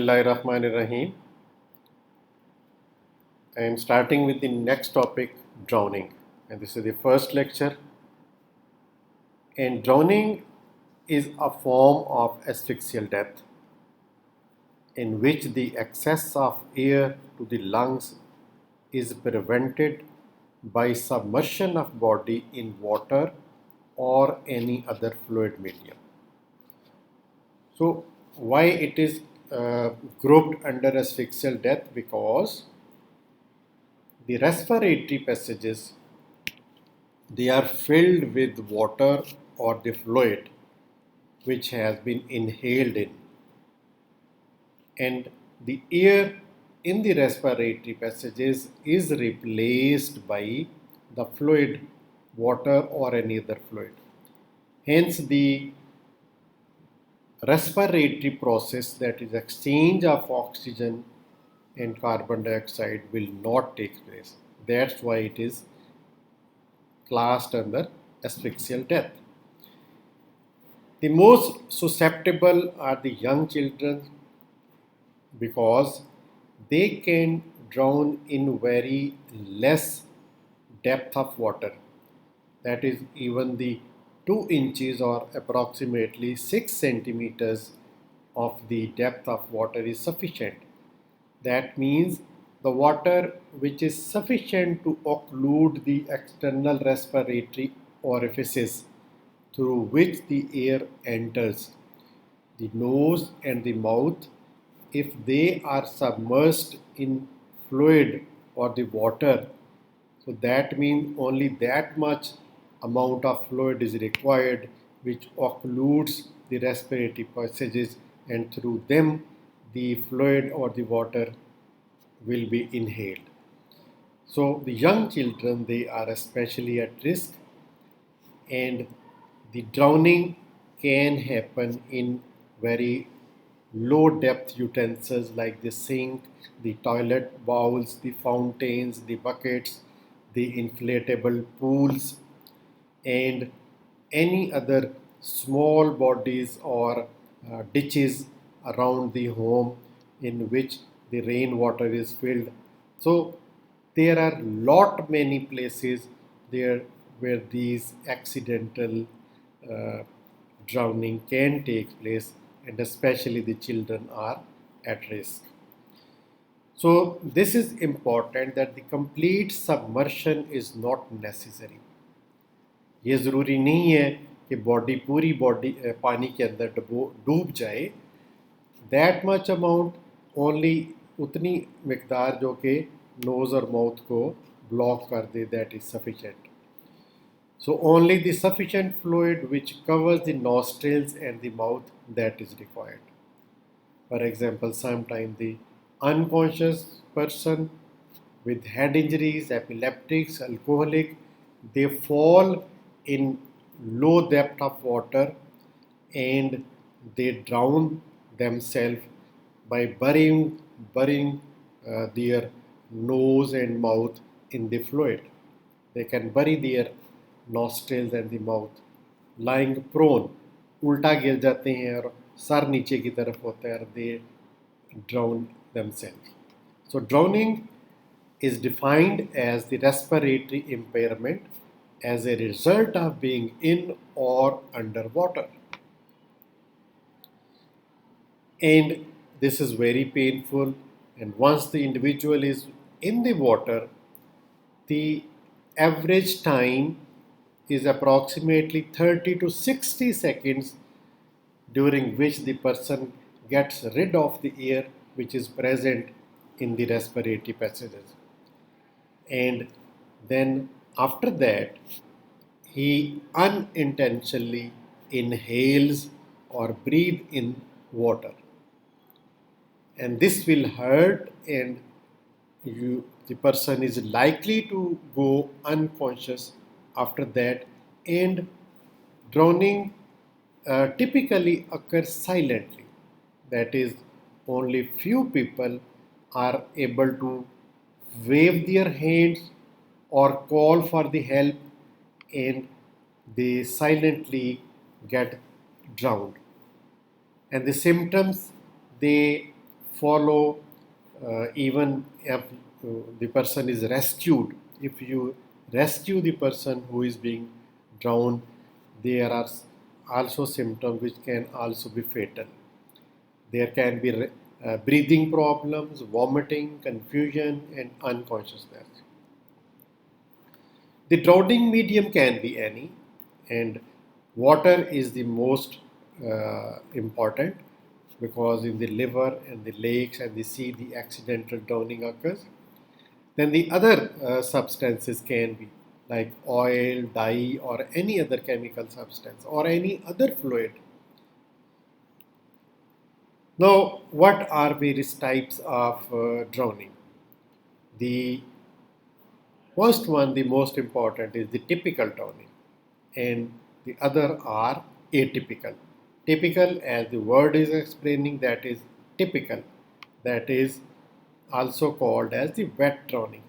Bismillahirrahmanirrahim. I am starting with the next topic, drowning, and this is the first lecture. And drowning is a form of asphyxial death in which the access of air to the lungs is prevented by submersion of body in water or any other fluid medium. So, why it is grouped under asphyxial death? Because the respiratory passages, they are filled with water or the fluid which has been inhaled in, and the air in the respiratory passages is replaced by the fluid, water or any other fluid. Hence the respiratory process, that is exchange of oxygen and carbon dioxide, will not take place. That's why it is classed under asphyxial death. The most susceptible are the young children because they can drown in very less depth of water. That is, even the 2 inches or approximately 6 centimeters of the depth of water is sufficient. That means the water which is sufficient to occlude the external respiratory orifices through which the air enters, the nose and the mouth, if they are submerged in fluid or the water, so that means only that much amount of fluid is required which occludes the respiratory passages, and through them the fluid or the water will be inhaled. So the young children, they are especially at risk, and the drowning can happen in very low depth utensils like the sink, the toilet bowls, the fountains, the buckets, the inflatable pools, and any other small bodies or ditches around the home in which the rainwater is filled. So there are lot many places there where these accidental uh, drowning can take place, and especially the children are at risk. So this is important that the complete submersion is not necessary. ये ज़रूरी नहीं है कि body पूरी body पानी के अंदर डूब जाए. दैट मच अमाउंट ओनली, उतनी मकदार जो कि नोज़ और माउथ को ब्लॉक कर दे, that is sufficient. So only the sufficient fluid which covers the nostrils and the mouth, that is required. For example, sometimes the unconscious person with head injuries, epileptics, alcoholic, they fall in low depth of water and they drown themselves by burying their nose and mouth in the fluid. They can bury their nostrils and the mouth lying prone, उल्टा गिर जाते हैं और sir नीचे की तरफ होता है, और they drown themselves. So drowning is defined as the respiratory impairment as a result of being in or under water. And this is very painful, and once the individual is in the water, the average time is approximately 30 to 60 seconds, during which the person gets rid of the air which is present in the respiratory passages. And then after that, he unintentionally inhales or breathe in water. And this will hurt, and the person is likely to go unconscious after that. And drowning typically occurs silently. That is, only few people are able to wave their hands or call for the help, and they silently get drowned. And the symptoms, they follow even if the person is rescued. If you rescue the person who is being drowned, there are also symptoms which can also be fatal. There can be breathing problems, vomiting, confusion, and unconsciousness. The drowning medium can be any, and water is the most important, because in the liver and the lakes and the sea, the accidental drowning occurs. Then the other substances can be like oil, dye, or any other chemical substance or any other fluid. Now, what are various types of drowning? The first one, the most important, is the typical drowning, and the other are atypical. Typical, as the word is explaining, that is typical, that is also called as the wet drowning,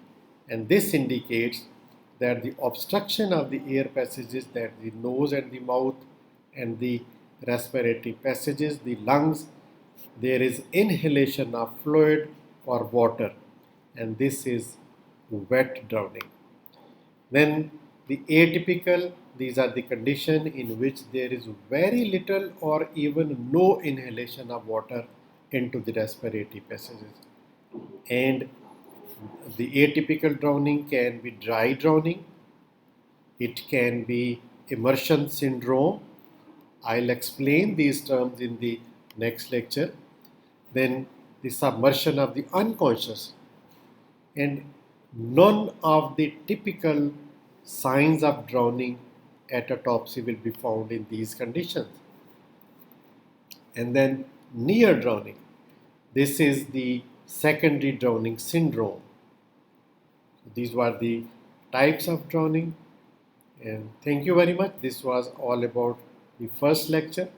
and this indicates that the obstruction of the air passages, that the nose and the mouth and the respiratory passages, the lungs, there is inhalation of fluid or water, and this is wet drowning. Then the atypical, these are the condition in which there is very little or even no inhalation of water into the respiratory passages. And the atypical drowning can be dry drowning, it can be immersion syndrome. I'll explain these terms in the next lecture. Then the submersion of the unconscious, and none of the typical signs of drowning at autopsy will be found in these conditions. And then near drowning, this is the secondary drowning syndrome. These were the types of drowning, and thank you very much. This was all about the first lecture.